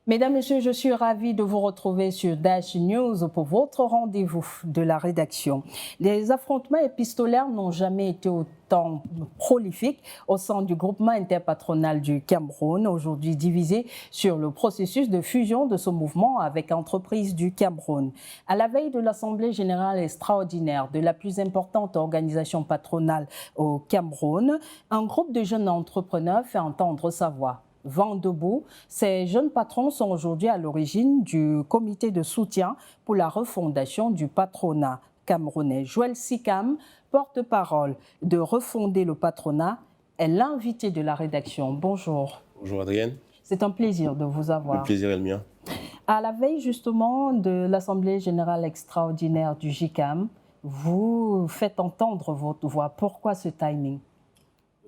Mesdames, Messieurs, je suis ravie de vous retrouver sur Dash News pour votre rendez-vous de la rédaction. Les affrontements épistolaires n'ont jamais été autant prolifiques au sein du groupement interpatronal du Cameroun, aujourd'hui divisé sur le processus de fusion de ce mouvement avec Entreprises du Cameroun. À la veille de l'Assemblée générale extraordinaire de la plus importante organisation patronale au Cameroun, un groupe de jeunes entrepreneurs fait entendre sa voix. Vent debout, ces jeunes patrons sont aujourd'hui à l'origine du comité de soutien pour la refondation du patronat camerounais. Joël Sikam, porte-parole de Refonder le patronat, est l'invité de la rédaction. Bonjour. Bonjour Adrienne. C'est un plaisir de vous avoir. Le plaisir est le mien. À la veille justement de l'Assemblée générale extraordinaire du JCAM, vous faites entendre votre voix. Pourquoi ce timing?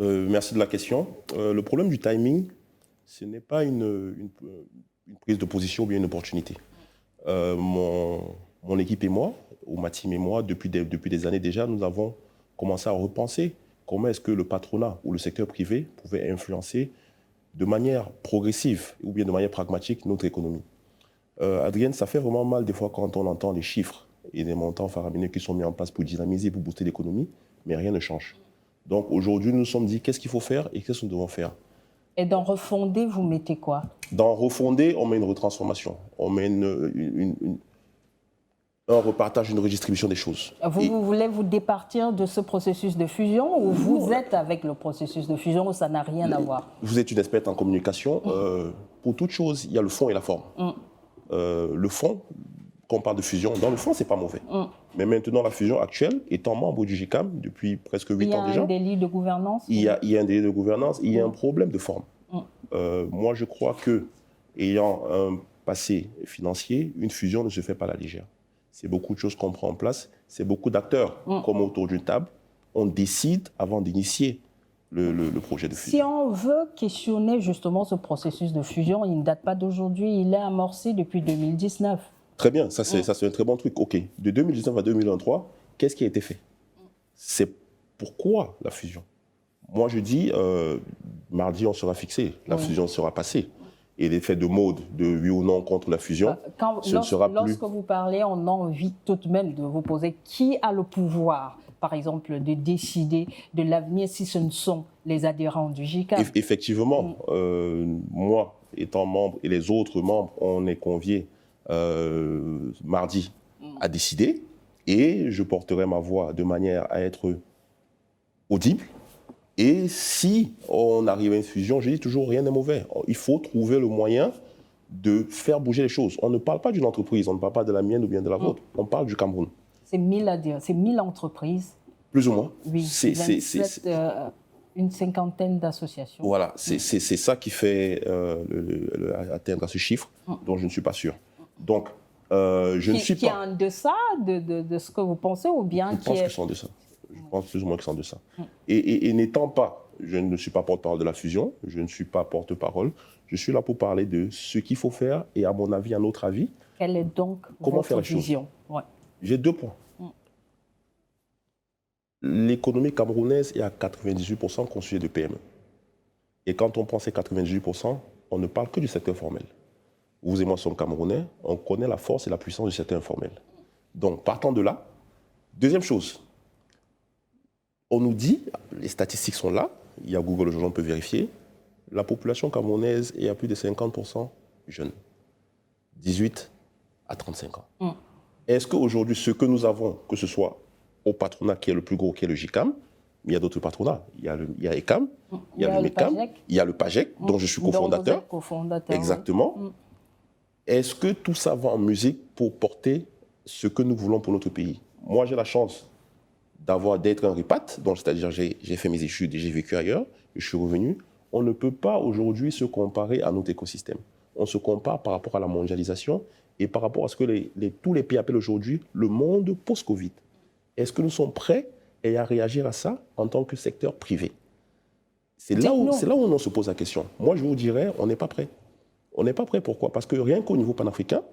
Merci de la question. Le problème du timing, ce n'est pas une prise de position ou bien une opportunité. Mon équipe et moi, ou ma team et moi, depuis des années déjà, nous avons commencé à repenser comment est-ce que le patronat ou le secteur privé pouvait influencer de manière progressive ou bien de manière pragmatique notre économie. Adrienne, ça fait vraiment mal des fois quand on entend les chiffres et les montants faramineux qui sont mis en place pour dynamiser, pour booster l'économie, mais rien ne change. Donc aujourd'hui, nous nous sommes dit qu'est-ce qu'il faut faire et qu'est-ce que nous devons faire. Et dans Refonder, vous mettez quoi? Dans Refonder, on met une retransformation, on met un repartage, une redistribution des choses. Vous voulez vous départir de ce processus de fusion ou vous êtes avec le processus de fusion ou ça n'a rien à voir? Vous êtes une experte en communication. Pour toute chose, il y a le fond et la forme. Le fond, quand on parle de fusion, dans le fond, c'est pas mauvais. Mais maintenant, la fusion actuelle, étant membre du JCAM depuis presque 8 ans déjà... Il y a un délit de gouvernance? Il y a un délit de gouvernance, il y a un problème de forme. Moi, je crois que, ayant un passé financier, une fusion ne se fait pas à la légère. C'est beaucoup de choses qu'on prend en place, c'est beaucoup d'acteurs, comme autour d'une table. On décide avant d'initier le projet de fusion. Si on veut questionner justement ce processus de fusion, il ne date pas d'aujourd'hui, il est amorcé depuis 2019. Très bien, ça c'est un très bon truc. OK, de 2019 à 2023, qu'est-ce qui a été fait? C'est pourquoi la fusion? Moi je dis, mardi on sera fixé, la fusion sera passée. Et l'effet de mode de oui ou non contre la fusion, ne sera plus... Lorsque vous parlez, on a envie tout de même de vous poser qui a le pouvoir, par exemple, de décider de l'avenir si ce ne sont les adhérents du JCAM. Effectivement, moi étant membre et les autres membres, on est conviés mardi à décider et je porterai ma voix de manière à être audible. Et si on arrive à une fusion, je dis toujours rien n'est mauvais. Il faut trouver le moyen de faire bouger les choses. On ne parle pas d'une entreprise, on ne parle pas de la mienne ou bien de la vôtre. On parle du Cameroun. C'est 1000 adhérents, c'est 1000 entreprises. Plus ou moins. Oui, une cinquantaine d'associations. Voilà, c'est ça qui fait atteindre à ce chiffre dont je ne suis pas sûr. Donc, je ne suis pas... Qui est en deçà de ce que vous pensez ou bien Je pense qu'ils sont en deçà. Je pense plus ou moins qu'ils sont en deçà. Et n'étant pas, je ne suis pas porte-parole de la fusion, je ne suis pas porte-parole, je suis là pour parler de ce qu'il faut faire et à mon avis, à notre avis, quelle est donc votre vision? J'ai 2 points. L'économie camerounaise est à 98% constituée de PME. Et quand on prend ces 98%, on ne parle que du secteur formel. Vous et moi sommes Camerounais, on connaît la force et la puissance du secteur informel. Donc, partant de là, deuxième chose, on nous dit, les statistiques sont là, il y a Google aujourd'hui, on peut vérifier, la population camerounaise est à plus de 50% jeune, 18 à 35 ans. Est-ce qu'aujourd'hui, ce que nous avons, que ce soit au patronat qui est le plus gros, qui est le JCAM, il y a d'autres patronats, il y a ECAM, il y a le MECAM, il y a le PAGEC, dont je suis cofondateur. Exactement. Est-ce que tout ça va en musique pour porter ce que nous voulons pour notre pays? Moi, j'ai la chance d'être un ripat, c'est-à-dire j'ai fait mes études et j'ai vécu ailleurs, et je suis revenu. On ne peut pas aujourd'hui se comparer à notre écosystème. On se compare par rapport à la mondialisation et par rapport à ce que tous les pays appellent aujourd'hui le monde post-Covid. Est-ce que nous sommes prêts à réagir à ça en tant que secteur privé? C'est là où on se pose la question. Moi, je vous dirais, on n'est pas prêt. On n'est pas prêt, pourquoi? Parce que rien qu'au niveau panafricain,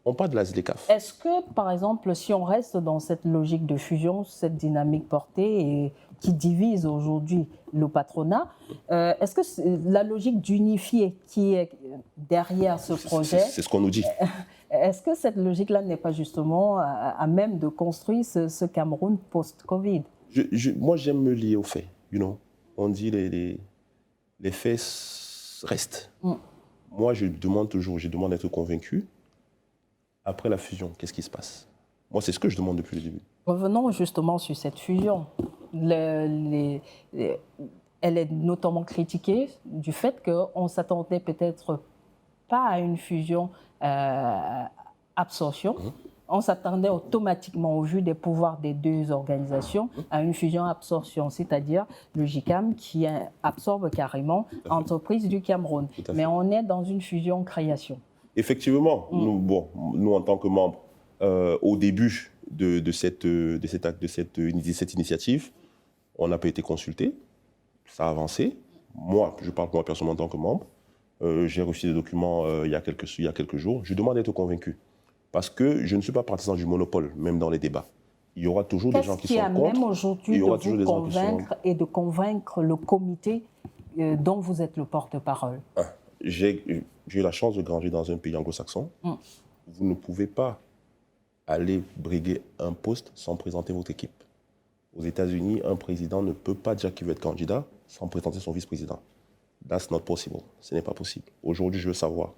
On parle de la ZLECAf. Est-ce que, par exemple, si on reste dans cette logique de fusion, cette dynamique portée et qui divise aujourd'hui le patronat, est-ce que la logique d'unifier qui est derrière ce projet, c'est ce qu'on nous dit. Est-ce que cette logique-là n'est pas justement à même de construire ce Cameroun post-Covid? Moi, j'aime me lier aux faits. On dit les faits restent. Moi, je demande d'être convaincu. Après la fusion, qu'est-ce qui se passe? Moi, c'est ce que je demande depuis le début. Revenons justement sur cette fusion. Elle est notamment critiquée du fait qu'on ne s'attendait peut-être pas à une fusion absorption. On s'attendait automatiquement, au vu des pouvoirs des deux organisations, à une fusion-absorption, c'est-à-dire le GICAM qui absorbe carrément l'entreprise du Cameroun. Mais on est dans une fusion-création. Effectivement, nous, en tant que membres, au début de cette initiative, on n'a pas été consultés, ça a avancé. Moi, je parle pour moi personnellement en tant que membre. J'ai reçu des documents il y a quelques jours. Je demande d'être convaincu. Parce que je ne suis pas partisan du monopole, même dans les débats. Il y aura toujours des gens qui sont contre. Qu'est-ce qui amène aujourd'hui de vous convaincre et de convaincre le comité dont vous êtes le porte-parole? J'ai eu la chance de grandir dans un pays anglo-saxon. Vous ne pouvez pas aller briguer un poste sans présenter votre équipe. Aux États-Unis, un président ne peut pas dire qu'il veut être candidat sans présenter son vice-président. That's not possible. Ce n'est pas possible. Aujourd'hui, je veux savoir,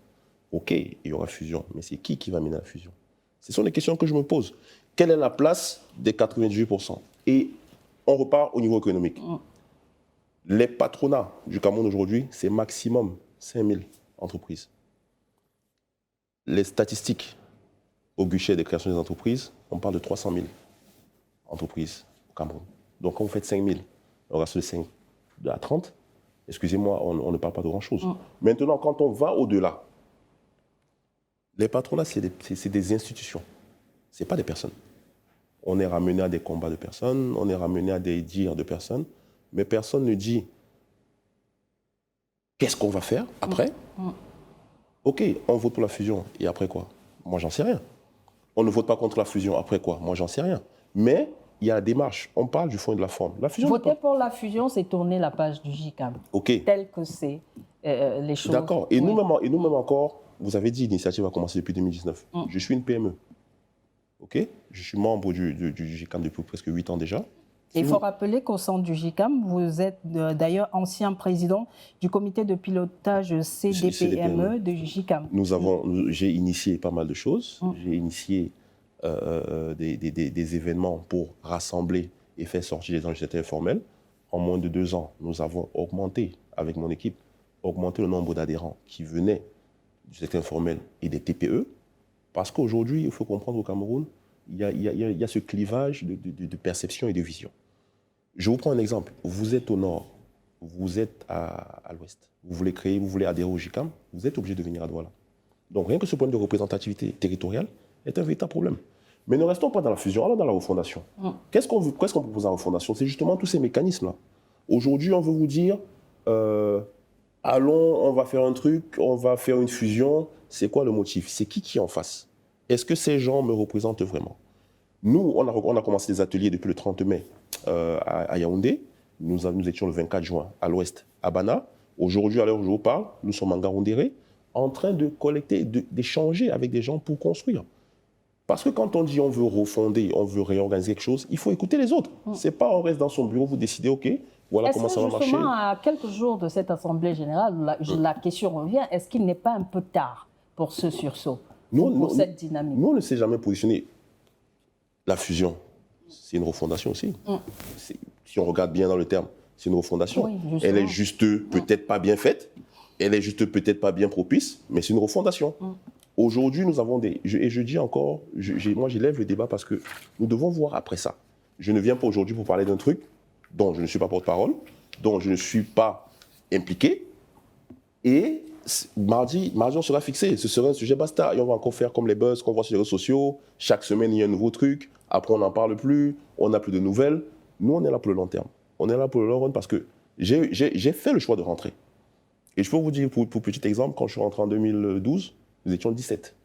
OK, il y aura fusion, mais c'est qui va mener la fusion? Ce sont les questions que je me pose. Quelle est la place des 98%? Et on repart au niveau économique. Les patronats du Cameroun aujourd'hui, c'est maximum 5000 entreprises. Les statistiques au guichet de création des entreprises, on parle de 300 000 entreprises au Cameroun. Donc quand vous faites 5000, on reste de 5 à 30, excusez-moi, on ne parle pas de grand-chose. Maintenant, quand on va au-delà, les patronats, c'est des institutions, ce n'est pas des personnes. On est ramené à des combats de personnes, on est ramené à des dires de personnes, mais personne ne dit qu'est-ce qu'on va faire après. OK, on vote pour la fusion, et après quoi? Moi, j'en sais rien. On ne vote pas contre la fusion, après quoi? Moi, j'en sais rien. Mais il y a la démarche, on parle du fond et de la forme. La fusion, voter pour la fusion, c'est tourner la page du GICAM, tel que c'est les choses. D'accord, et nous-mêmes encore, vous avez dit l'initiative a commencé depuis 2019. Je suis une PME. OK, je suis membre du GICAM depuis presque 8 ans déjà. Il faut rappeler qu'au sein du GICAM, vous êtes d'ailleurs ancien président du comité de pilotage CDPME du GICAM. J'ai initié pas mal de choses. J'ai initié des événements pour rassembler et faire sortir les enregistreurs informels. En moins de 2 ans, nous avons augmenté, avec mon équipe, le nombre d'adhérents qui venaient du secteur informel et des TPE. Parce qu'aujourd'hui, il faut comprendre au Cameroun, il y a ce clivage de perception et de vision. Je vous prends un exemple. Vous êtes au nord, vous êtes à l'ouest. Vous voulez adhérer au GICAM, vous êtes obligé de venir à Douala. Donc rien que ce point de représentativité territoriale est un véritable problème. Mais ne restons pas dans la fusion, allons dans la refondation. Qu'est-ce qu'on propose à la refondation? C'est justement tous ces mécanismes-là. Aujourd'hui, on veut vous dire, allons, on va faire un truc, on va faire une fusion. C'est quoi le motif? C'est qui est en face? Est-ce que ces gens me représentent vraiment? Nous, on a commencé des ateliers depuis le 30 mai à Yaoundé. Nous étions le 24 juin à l'ouest, à Bana. Aujourd'hui, à l'heure où je vous parle, nous sommes en Garoundéré, en train de collecter, d'échanger avec des gens pour construire. Parce que quand on dit on veut refonder, on veut réorganiser quelque chose, il faut écouter les autres. C'est pas on reste dans son bureau, vous décidez, OK, voilà comment ça va marcher. Justement, à quelques jours de cette Assemblée générale, la question revient, est-ce qu'il n'est pas un peu tard pour ce sursaut, pour cette dynamique? Nous, on ne s'est jamais positionné. La fusion, c'est une refondation aussi. Si on regarde bien dans le terme, c'est une refondation. Oui, elle est juste peut-être pas bien faite, elle est juste peut-être pas bien propice, mais c'est une refondation. Aujourd'hui, nous avons et je dis encore, moi j'élève le débat parce que nous devons voir après ça. Je ne viens pas aujourd'hui pour parler d'un truc dont je ne suis pas porte-parole, dont je ne suis pas impliqué. Et mardi, on sera fixé. Ce sera un sujet basta. Et on va encore faire comme les buzz qu'on voit sur les réseaux sociaux. Chaque semaine, il y a un nouveau truc. Après, on n'en parle plus. On n'a plus de nouvelles. Nous, on est là pour le long terme. On est là pour le long run parce que j'ai fait le choix de rentrer. Et je peux vous dire, pour petit exemple, quand je suis rentré en 2012, nous étions 17.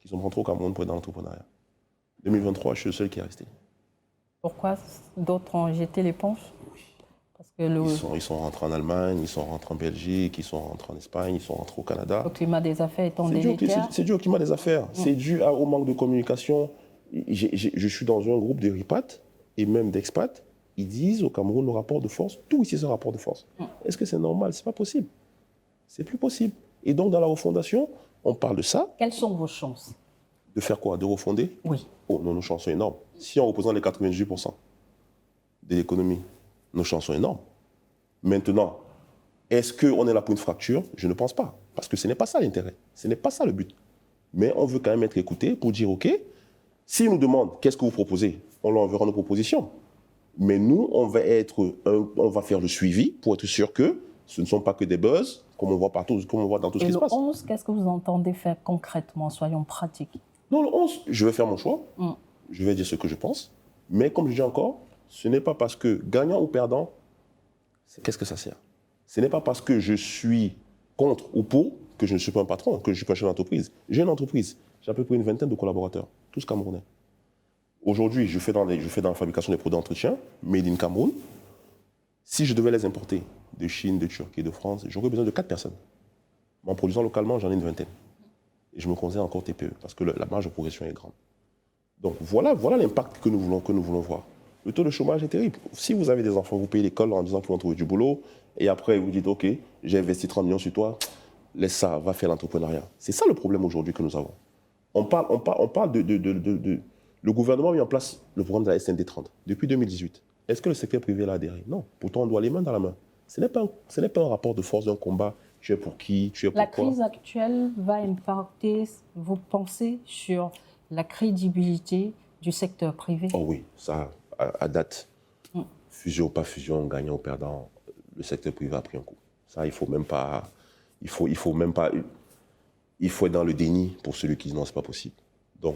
qui sont rentrés au Cameroun pour être dans l'entrepreneuriat. 2023, je suis le seul qui est resté. Pourquoi d'autres ont jeté l'éponge? Parce que Ils sont rentrés en Allemagne, ils sont rentrés en Belgique, ils sont rentrés en Espagne, ils sont rentrés au Canada. le climat des affaires étant délétère. C'est dû au climat des affaires. C'est dû au manque de communication. Je suis dans un groupe de RIPAT et même d'expats. Ils disent au Cameroun le rapport de force. Tout ici, c'est un rapport de force. Est-ce que c'est normal? C'est pas possible. C'est plus possible. Et donc, dans la refondation, on parle de ça. Quelles sont vos chances? De faire quoi? De refonder? Oui. Oh, nos chances sont énormes. Si on représente les 98% de l'économie, nos chances sont énormes. Maintenant, est-ce qu'on est là pour une fracture? Je ne pense pas. Parce que ce n'est pas ça l'intérêt. Ce n'est pas ça le but. Mais on veut quand même être écouté pour dire, OK, s'ils nous demandent qu'est-ce que vous proposez, on leur enverra nos propositions. Mais nous, on va faire le suivi pour être sûr que ce ne sont pas que des buzz, comme on voit partout, comme on voit dans tout ce qui se passe. Et le 11, qu'est-ce que vous entendez faire concrètement? Soyons pratiques. Non, le 11, je vais faire mon choix. Je vais dire ce que je pense. Mais comme je dis encore, ce n'est pas parce que gagnant ou perdant, qu'est-ce que ça sert? Ce n'est pas parce que je suis contre ou pour que je ne suis pas un patron, que je ne suis pas un chef d'entreprise. J'ai une entreprise, j'ai à peu près une vingtaine de collaborateurs, tous camerounais. Aujourd'hui, je fais dans la fabrication des produits d'entretien, made in Cameroun. Si je devais les importer de Chine, de Turquie, de France, j'aurais besoin de 4 personnes. Mais en produisant localement, j'en ai une vingtaine. Et je me considère encore TPE, parce que la marge de progression est grande. Donc voilà l'impact que nous voulons voir. Le taux de chômage est terrible. Si vous avez des enfants, vous payez l'école en disant qu'ils vont trouver du boulot, et après vous dites, OK, j'ai investi 30 millions sur toi, laisse ça, va faire l'entrepreneuriat. C'est ça le problème aujourd'hui que nous avons. On parle de le gouvernement a mis en place le programme de la SND 30 depuis 2018. Est-ce que le secteur privé l'a adhéré? Non. Pourtant, on doit les mains dans la main. Ce n'est pas un rapport de force d'un combat. Tu es pour qui? Tu es pour quoi? La crise actuelle va impacter, vous pensez, sur la crédibilité du secteur privé? Oh oui, ça, à date, fusion ou pas fusion, gagnant ou perdant, le secteur privé a pris un coup. Ça, il faut être dans le déni pour celui qui dit non, c'est pas possible. Donc,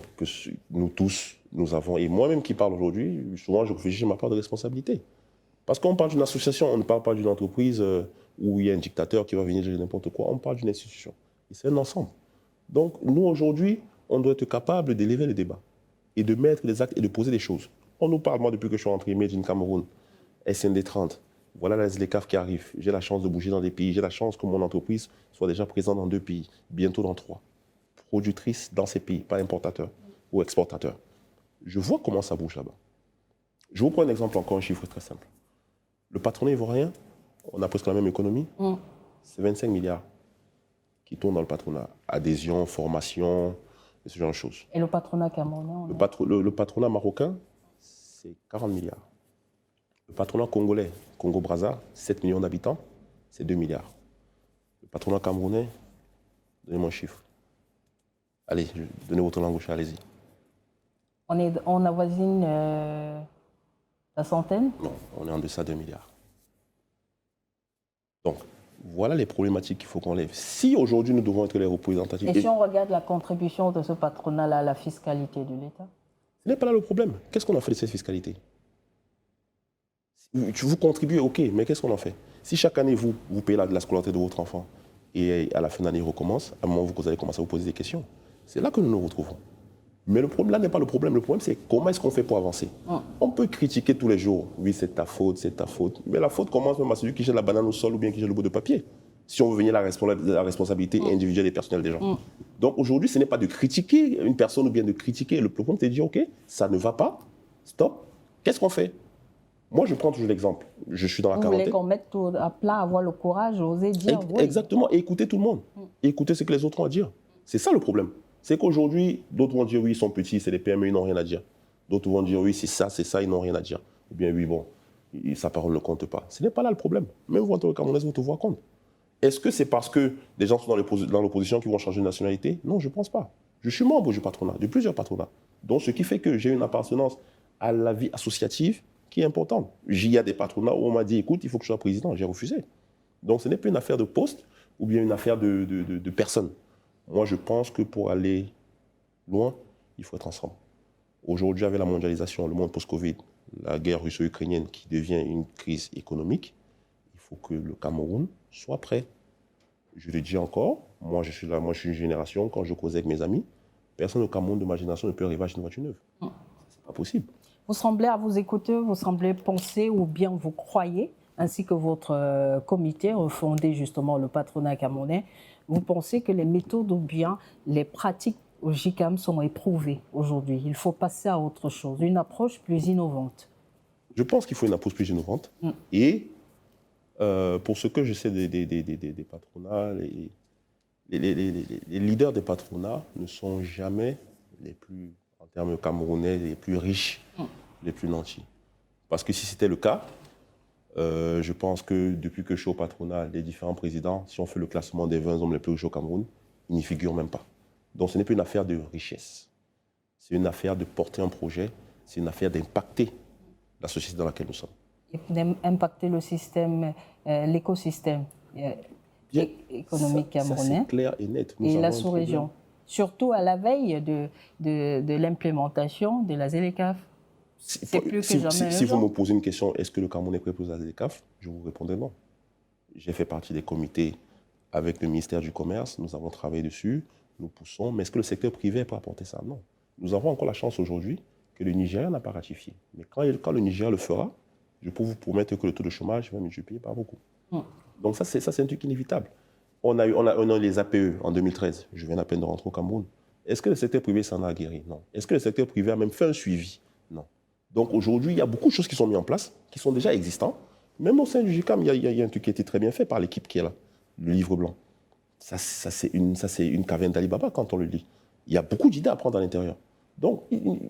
nous tous, nous avons, et moi-même qui parle aujourd'hui, souvent je réfléchis à ma part de responsabilité. Parce qu'on parle d'une association, on ne parle pas d'une entreprise où il y a un dictateur qui va venir dire n'importe quoi, on parle d'une institution. Et c'est un ensemble. Donc, nous, aujourd'hui, on doit être capable d'élever le débat et de mettre des actes et de poser des choses. On nous parle, moi, depuis que je suis rentré, Made in Cameroun, SND 30, voilà la SLECAF qui arrive. J'ai la chance de bouger dans des pays, j'ai la chance que mon entreprise soit déjà présente dans 2 pays, bientôt dans 3. Productrice dans ces pays, pas importateur ou exportateur. Je vois comment ça bouge là-bas. Je vous prends un exemple, encore un chiffre très simple. Le patronat ivoirien, on a presque la même économie, c'est 25 milliards qui tournent dans le patronat. Adhésion, formation, et ce genre de choses. Et le patronat camerounais? Le patronat marocain, c'est 40 milliards. Le patronat congolais, Congo-Brazza, 7 millions d'habitants, c'est 2 milliards. Le patronat camerounais, donnez-moi un chiffre. Allez, donnez votre langue au chat, allez-y. On avoisine la centaine? Non, on est en deçà de 2 milliards. Donc, voilà les problématiques qu'il faut qu'on lève. Si aujourd'hui nous devons être les représentatifs... Et si on regarde la contribution de ce patronat-là à la fiscalité de l'État? Ce n'est pas là le problème. Qu'est-ce qu'on a fait de cette fiscalité? Vous contribuez, ok, mais qu'est-ce qu'on en fait? Si chaque année vous payez la scolarité de votre enfant et à la fin de l'année il recommence, à un moment vous allez commencer à vous poser des questions. C'est là que nous nous retrouvons. Mais le problème, là n'est pas le problème. Le problème, c'est comment est-ce qu'on fait pour avancer? On peut critiquer tous les jours. Oui, c'est ta faute, c'est ta faute. Mais la faute commence même à celui qui jette la banane au sol ou bien qui jette le bout de papier. Si on veut venir la responsabilité individuelle et personnelle des gens. Donc aujourd'hui, ce n'est pas de critiquer une personne ou bien de critiquer. Le problème, c'est de dire, OK, ça ne va pas, stop, qu'est-ce qu'on fait? Moi, je prends toujours l'exemple. Je suis dans la quarantaine. Vous voulez qu'on mette tout à plat, avoir le courage, oser dire oui. Exactement, et écouter tout le monde. Écouter ce que les autres ont à dire. C'est ça le problème. C'est qu'aujourd'hui, d'autres vont dire oui, ils sont petits, c'est des PME, ils n'ont rien à dire. D'autres vont dire oui, c'est ça, ils n'ont rien à dire. Ou bien oui, bon, sa parole ne compte pas. Ce n'est pas là le problème. Même vous, en tant que Camerounais, vous te voyez compte. Est-ce que c'est parce que des gens sont dans l'opposition qui vont changer de nationalité? Non, je ne pense pas. Je suis membre du patronat, de plusieurs patronats. Donc, ce qui fait que j'ai une appartenance à la vie associative qui est importante. Il y a des patronats où on m'a dit, écoute, il faut que je sois président. J'ai refusé. Donc, ce n'est pas une affaire de poste ou bien une affaire de personne. Moi, je pense que pour aller loin, il faut être ensemble. Aujourd'hui, avec la mondialisation, le monde post-Covid, la guerre russo-ukrainienne qui devient une crise économique, il faut que le Cameroun soit prêt. Je le dis encore, moi je suis une génération, quand je causais avec mes amis, Personne au Cameroun de ma génération ne peut rêver acheter une voiture neuve. C'est pas possible. Vous semblez, à vous écouter, vous semblez penser ou bien vous croyez, ainsi que votre comité refondé justement le patronat camerounais, vous pensez que les méthodes ou bien les pratiques au JICAM sont éprouvées aujourd'hui. Il faut passer à autre chose, une approche plus innovante. Je pense qu'il faut une approche plus innovante. Et pour ce que je sais des patronats, les leaders des patronats ne sont jamais les plus, en termes camerounais, les plus riches, les plus nantis. Parce que si c'était le cas, je pense que depuis que je suis au patronat, les différents présidents, si on fait le classement des 20 hommes les plus riches au Cameroun, ils n'y figurent même pas. Donc ce n'est pas une affaire de richesse. C'est une affaire de porter un projet, c'est une affaire d'impacter la société dans laquelle nous sommes. Et d'impacter le système, l'écosystème économique camerounais. Ça, c'est clair et net. Et la sous-région. Surtout à la veille de l'implémentation de la ZLECAf. C'est plus que jamais. Si vous me posez une question, est-ce que le Cameroun est prêt pour la ZLECAf? Je vous répondrai non. J'ai fait partie des comités avec le ministère du Commerce, nous avons travaillé dessus, nous poussons, mais est-ce que le secteur privé est prêt à porter ça? Non. Nous avons encore la chance aujourd'hui que le Nigeria n'a pas ratifié. Mais quand le Nigeria le fera, je peux vous promettre que le taux de chômage va multiplier par beaucoup. Donc ça, c'est un truc inévitable. On a eu les APE en 2013. Je viens à peine de rentrer au Cameroun. Est-ce que le secteur privé s'en a aguerri? Non. Est-ce que le secteur privé a même fait un suivi? Non. Donc aujourd'hui, il y a beaucoup de choses qui sont mises en place, qui sont déjà existantes. Même au sein du JICAM, il y a un truc qui a été très bien fait par l'équipe qui est là, le livre blanc. Ça c'est une caverne d'Alibaba quand on le lit. Il y a beaucoup d'idées à prendre à l'intérieur. Donc,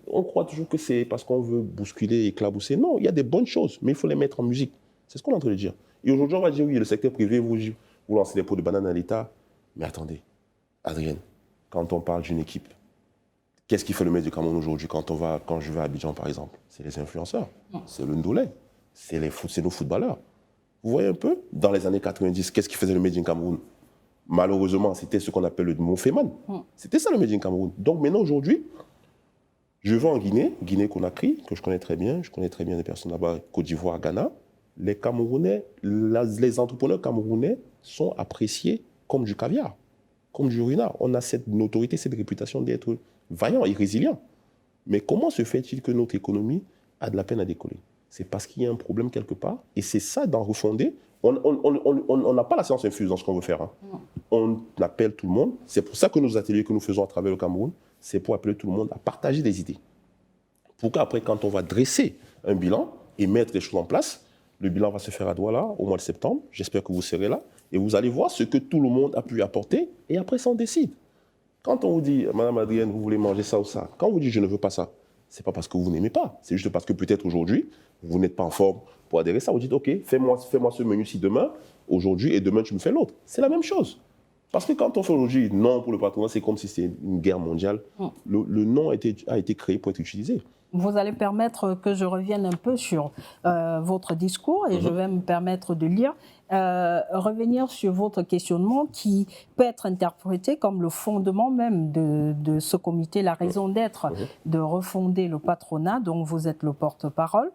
on croit toujours que c'est parce qu'on veut bousculer, éclabousser. Non, il y a des bonnes choses, mais il faut les mettre en musique. C'est ce qu'on est en train de dire. Et aujourd'hui, on va dire, oui, le secteur privé, vous lancez des pots de banane à l'État. Mais attendez, Adrienne, quand on parle d'une équipe, qu'est-ce qui fait le maître du Cameroun aujourd'hui quand je vais à Abidjan, par exemple? C'est les influenceurs, c'est le Ndolé, c'est nos footballeurs. Vous voyez un peu, dans les années 90, qu'est-ce qui faisait le Made in Cameroun? Malheureusement, c'était ce qu'on appelle le Monfeman. C'était ça le Made in Cameroun. Donc maintenant, aujourd'hui, je vais en Guinée-Conakry, que je connais très bien des personnes là-bas, Côte d'Ivoire, Ghana. Les Camerounais, les entrepreneurs camerounais sont appréciés comme du caviar, comme du renard. On a cette notoriété, cette réputation d'être vaillants et résilients. Mais comment se fait-il que notre économie a de la peine à décoller? C'est parce qu'il y a un problème quelque part. Et c'est ça d'en refonder. On n'a pas la science infuse dans ce qu'on veut faire. On appelle tout le monde. C'est pour ça que nos ateliers que nous faisons à travers le Cameroun, c'est pour appeler tout le monde à partager des idées. Pour qu'après, quand on va dresser un bilan et mettre des choses en place, le bilan va se faire à Douala au mois de septembre. J'espère que vous serez là. Et vous allez voir ce que tout le monde a pu apporter. Et après, ça, on décide. Quand on vous dit, Madame Adrienne, vous voulez manger ça ou ça, quand on vous dit, je ne veux pas ça, ce n'est pas parce que vous n'aimez pas. C'est juste parce que peut-être aujourd'hui, vous n'êtes pas en forme pour adhérer à ça. Vous dites, OK, fais-moi ce menu-ci demain, aujourd'hui, et demain, tu me fais l'autre. C'est la même chose. Parce que quand on fait aujourd'hui non pour le patronat, c'est comme si c'était une guerre mondiale. Le non a été créé pour être utilisé. Vous allez permettre que je revienne un peu sur votre discours et je vais me permettre de lire, revenir sur votre questionnement qui peut être interprété comme le fondement même de ce comité, la raison d'être de refonder le patronat dont vous êtes le porte-parole.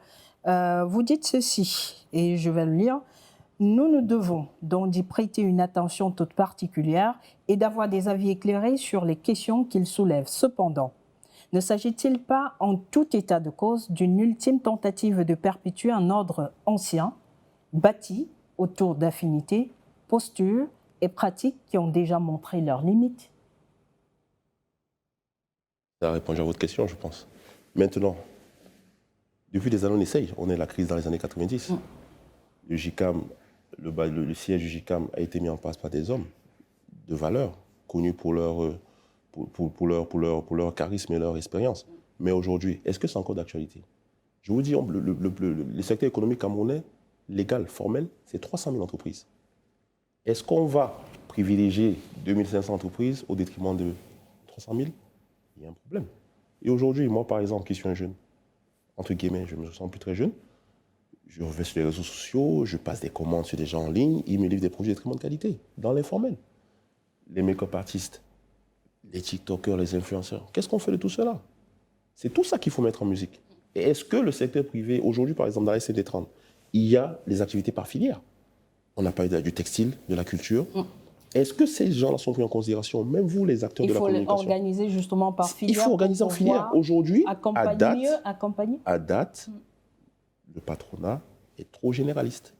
Vous dites ceci, et je vais le lire. Nous nous devons donc d'y prêter une attention toute particulière et d'avoir des avis éclairés sur les questions qu'il soulève. Cependant, ne s'agit-il pas, en tout état de cause, d'une ultime tentative de perpétuer un ordre ancien, bâti autour d'affinités, postures et pratiques qui ont déjà montré leurs limites? Ça a répondu à votre question, je pense. Maintenant, depuis des années, on essaye. On est la crise dans les années 90. Le JICAM, le siège du JICAM a été mis en place par des hommes de valeur, connus pour leur charisme et leur expérience. Mais aujourd'hui, est-ce que c'est encore d'actualité? Je vous dis, le secteur économique camerounais, légal, formel, c'est 300 000 entreprises. Est-ce qu'on va privilégier 2500 entreprises au détriment de 300 000? Il y a un problème. Et aujourd'hui, moi, par exemple, qui suis un jeune, entre guillemets, je me sens plus très jeune, je vais sur les réseaux sociaux, je passe des commandes sur des gens en ligne, ils me livrent des produits de très bonne qualité, dans l'informel. Les make-up artistes, les TikTokers, les influenceurs. Qu'est-ce qu'on fait de tout cela? C'est tout ça qu'il faut mettre en musique. Et est-ce que le secteur privé, aujourd'hui par exemple dans la SND30, il y a les activités par filière? On a parlé du textile, de la culture. Est-ce que ces gens-là sont pris en considération, même vous, les acteurs de la communication? Il faut organiser justement par filière. Il faut organiser en filière. Aujourd'hui, à date, le patronat est trop généraliste.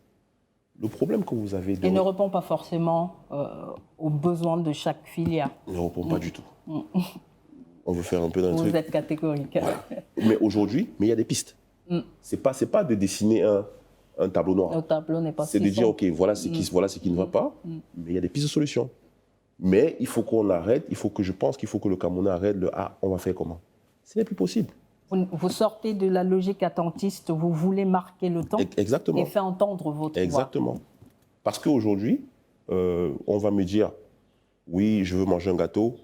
Le problème que vous avez... Et ne répond pas forcément aux besoins de chaque filière. Ne répond pas du tout. On veut faire un peu d'un truc... Vous êtes catégorique. Voilà. Mais aujourd'hui, il y a des pistes. C'est pas de dessiner un tableau noir. Le tableau n'est pas... C'est de dire, OK, voilà ce qui ne va pas, mais il y a des pistes de solutions. Mais il faut qu'on arrête, je pense qu'il faut que le Camerounais arrête le « Ah, on va faire comment ?» Ce n'est plus possible. Vous sortez de la logique attentiste, vous voulez marquer le temps. Exactement. Et faire entendre votre voix. Exactement. Parce qu'aujourd'hui, on va me dire, oui, je veux manger un gâteau,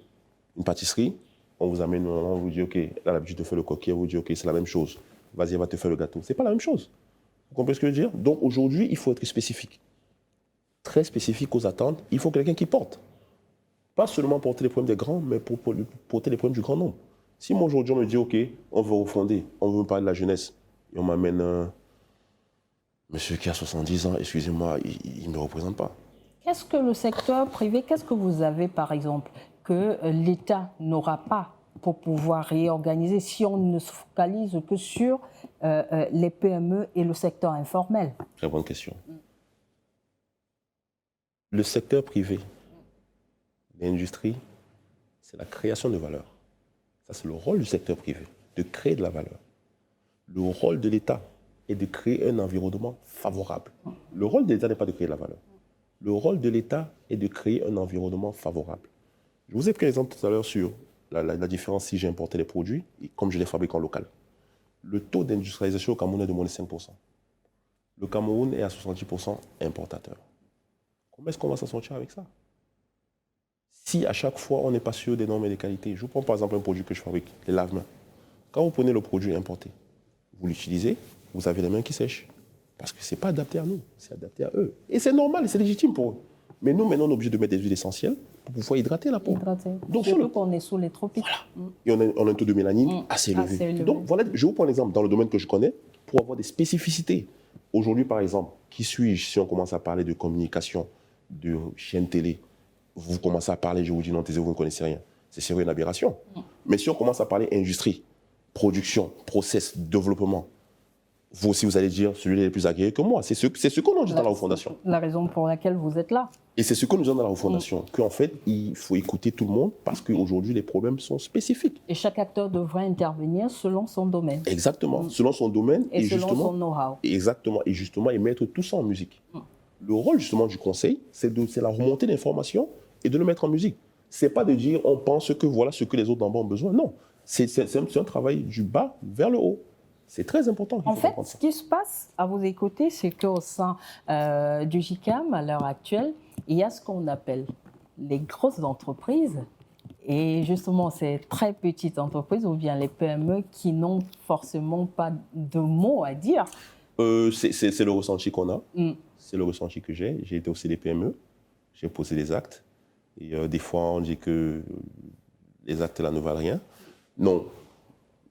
une pâtisserie, on vous amène, on vous dit, OK, elle a l'habitude de faire le coquille, on vous dit, OK, c'est la même chose, vas-y, elle va te faire le gâteau. Ce n'est pas la même chose. Vous comprenez ce que je veux dire? Donc aujourd'hui, il faut être spécifique. Très spécifique aux attentes. Il faut quelqu'un qui porte. Pas seulement porter les problèmes des grands, mais pour porter les problèmes du grand nombre. Si moi aujourd'hui on me dit, OK, on veut refonder, on veut me parler de la jeunesse, et on m'amène un monsieur qui a 70 ans, excusez-moi, il ne me représente pas. Qu'est-ce que le secteur privé, qu'est-ce que vous avez par exemple que l'État n'aura pas pour pouvoir réorganiser si on ne se focalise que sur les PME et le secteur informel? Très bonne question. Le secteur privé, l'industrie, c'est la création de valeur. Ça, c'est le rôle du secteur privé, de créer de la valeur. Le rôle de l'État est de créer un environnement favorable. Le rôle de l'État n'est pas de créer de la valeur. Le rôle de l'État est de créer un environnement favorable. Je vous ai pris l'exemple tout à l'heure sur la différence si j'ai importé les produits et comme je les fabrique en local. Le taux d'industrialisation au Cameroun est de moins de 5%. Le Cameroun est à 70% importateur. Comment est-ce qu'on va s'en sortir avec ça? Si à chaque fois on n'est pas sûr des normes et des qualités, je vous prends par exemple un produit que je fabrique, les lave-mains. Quand vous prenez le produit importé, vous l'utilisez, vous avez les mains qui sèchent. Parce que ce n'est pas adapté à nous, c'est adapté à eux. Et c'est normal, c'est légitime pour eux. Mais nous, maintenant, on est obligé de mettre des huiles essentielles pour pouvoir hydrater la peau. Donc, surtout qu'on est sous les tropiques. Voilà. Et on a un taux de mélanine assez élevé. Donc voilà, je vous prends un exemple dans le domaine que je connais pour avoir des spécificités. Aujourd'hui, par exemple, qui suis-je si on commence à parler de communication, de chaîne télé? Vous commencez à parler, je vous dis non, taisez-vous, vous ne connaissez rien. C'est sérieux une aberration. Mais si on commence à parler industrie, production, process, développement, vous aussi, vous allez dire, celui-là est plus agréé que moi. C'est ce qu'on nous dit dans la refondation. La raison pour laquelle vous êtes là. Et c'est ce qu'on nous dit dans la refondation, qu'en fait, il faut écouter tout le monde parce qu'aujourd'hui, les problèmes sont spécifiques. Et chaque acteur devrait intervenir selon son domaine. Exactement, selon son domaine. Et selon son know-how. Exactement, et justement, et mettre tout ça en musique. Le rôle, justement, du conseil, c'est la remontée d'informations et de le mettre en musique. Ce n'est pas de dire, on pense que voilà ce que les autres d'en bas ont besoin. Non, c'est un travail du bas vers le haut. C'est très important. En fait, ce qui se passe à vous écouter, c'est qu'au sein du GICAM, à l'heure actuelle, il y a ce qu'on appelle les grosses entreprises et justement ces très petites entreprises ou bien les PME qui n'ont forcément pas de mots à dire. C'est le ressenti qu'on a. C'est le ressenti que j'ai. J'ai été aussi des PME. J'ai posé des actes. Et des fois, on dit que les actes là ne valent rien. Non,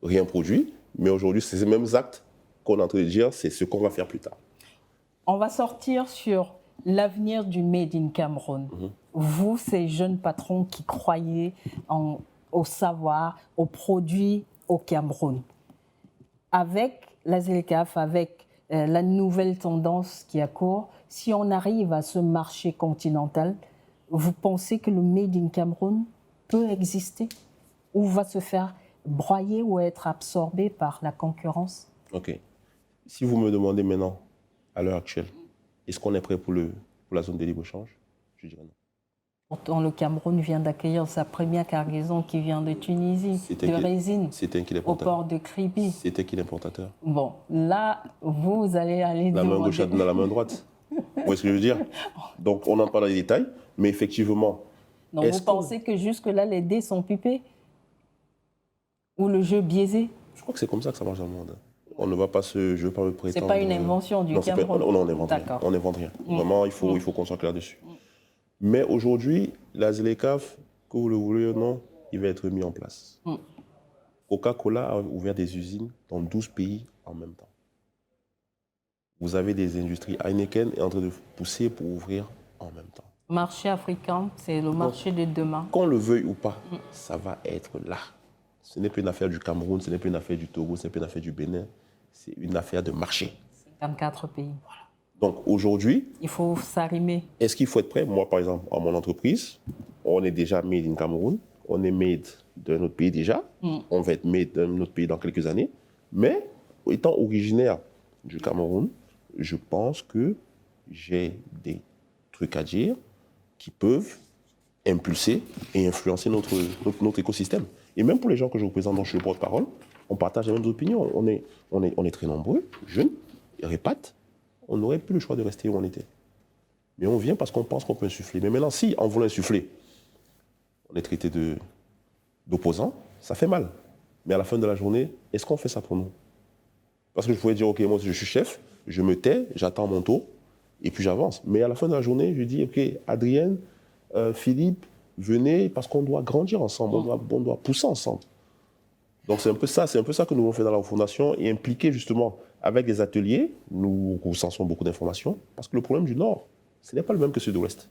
rien produit. Mais aujourd'hui, c'est ces mêmes actes qu'on est en train de dire, c'est ce qu'on va faire plus tard. On va sortir sur l'avenir du Made in Cameroun. Vous, ces jeunes patrons qui croyez au savoir, aux produits au Cameroun. Avec la ZLECAf, avec la nouvelle tendance qui accourt, si on arrive à ce marché continental, vous pensez que le Made in Cameroun peut exister ou va se faire broyer ou être absorbé par la concurrence? Ok. Si vous me demandez maintenant, à l'heure actuelle, est-ce qu'on est prêt pour la zone de libre-échange? Je dirais non. Pourtant, le Cameroun vient d'accueillir sa première cargaison qui vient de Tunisie, de résine, au port de Kribi. C'était qui l'importateur? Bon, là, vous allez aller la main gauche dans la main droite. Vous voyez ce que je veux dire? Donc, on n'en parle pas dans les détails, mais effectivement... Donc, vous pensez que jusque-là, les dés sont pipés? Ou le jeu biaisé? Je crois que c'est comme ça que ça marche dans le monde. On ne va pas je ne veux pas me prétendre... C'est pas une invention du Cameroun? Non, on n'invente rien. On n'invente rien. Vraiment, il faut qu'on soit clair dessus. Mais aujourd'hui, la ZLECAf, que vous le voulez ou non, il va être mis en place. Coca-Cola a ouvert des usines dans 12 pays en même temps. Vous avez des industries. Heineken est en train de pousser pour ouvrir en même temps. Marché africain, c'est le marché de demain. Qu'on le veuille ou pas, ça va être là. Ce n'est plus une affaire du Cameroun, ce n'est plus une affaire du Togo, ce n'est plus une affaire du Bénin. C'est une affaire de marché. 54 pays. Voilà. Donc aujourd'hui, il faut s'arrimer. Est-ce qu'il faut être prêt? Moi, par exemple, à mon entreprise, on est déjà made in Cameroun, on est made d'un autre pays déjà, on va être made d'un autre pays dans quelques années. Mais étant originaire du Cameroun, je pense que j'ai des trucs à dire qui peuvent impulser et influencer notre écosystème. Et même pour les gens que je représente, dont je suis le porte-parole, on partage les mêmes opinions. On est très nombreux, jeunes, répates. On n'aurait plus le choix de rester où on était. Mais on vient parce qu'on pense qu'on peut insuffler. Mais maintenant, si en voulant insuffler, on est traité d'opposants, ça fait mal. Mais à la fin de la journée, est-ce qu'on fait ça pour nous? Parce que je pouvais dire, OK, moi je suis chef, je me tais, j'attends mon tour, et puis j'avance. Mais à la fin de la journée, je dis, OK, Adrienne, Philippe, venez, parce qu'on doit grandir ensemble, on doit pousser ensemble. Donc c'est un peu ça que nous avons fait dans la fondation, et impliquer justement avec les ateliers, nous recensons beaucoup d'informations, parce que le problème du Nord, ce n'est pas le même que celui de l'Ouest.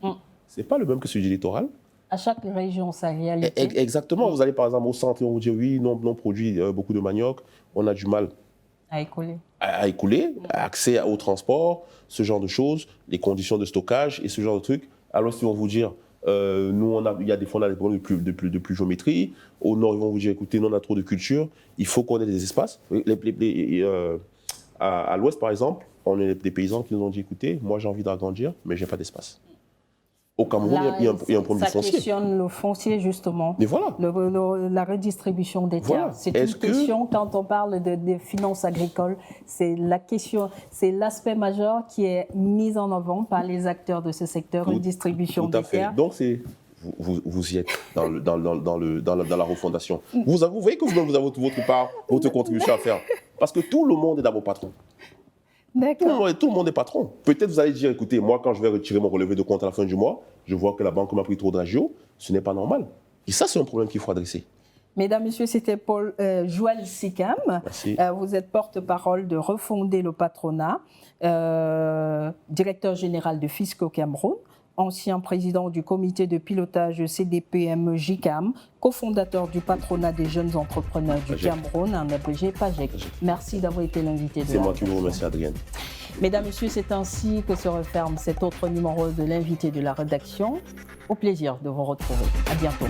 Ce n'est pas le même que celui du littoral. À chaque région, sa réalité. Exactement. Vous allez par exemple au centre et on vous dit, oui, non, on produit beaucoup de manioc, on a du mal à écouler. À écouler, accès au transport, ce genre de choses, les conditions de stockage et ce genre de trucs. Alors, ils vont vous dire, nous, il y a des fois, on a des problèmes de pluviométrie. Au nord, ils vont vous dire, écoutez, nous, on a trop de culture, il faut qu'on ait des espaces. À l'ouest, par exemple, on est des paysans qui nous ont dit, écoutez, moi, j'ai envie d'agrandir, mais je n'ai pas d'espace. Au Cameroun, il y a un problème du foncier. Ça questionne le foncier, justement. Mais voilà. La redistribution des terres. Voilà. C'est une question, quand on parle de finances agricoles, c'est la question, c'est l'aspect majeur qui est mis en avant par les acteurs de ce secteur, redistribution des terres. Donc, vous y êtes dans la refondation. Vous voyez que vous avez votre part, votre contribution à faire. Parce que tout le monde est d'abord patron. D'accord. Tout le monde est patron. Peut-être vous allez dire, écoutez, moi, quand je vais retirer mon relevé de compte à la fin du mois, je vois que la banque m'a pris trop d'agio, ce n'est pas normal. Et ça, c'est un problème qu'il faut adresser. Mesdames, Messieurs, c'était Joël Sikam. Merci. Vous êtes porte-parole de Refonder le patronat, directeur général de Fisco Cameroun, ancien président du comité de pilotage CDPM JICAM, cofondateur du patronat des jeunes entrepreneurs du Cameroun, en abrégé PAJEC. Merci d'avoir été l'invité de C'est moi qui vous remercie, Adrienne. Mesdames, Messieurs, c'est ainsi que se referme cet autre numéro de l'invité de la rédaction. Au plaisir de vous retrouver. À bientôt.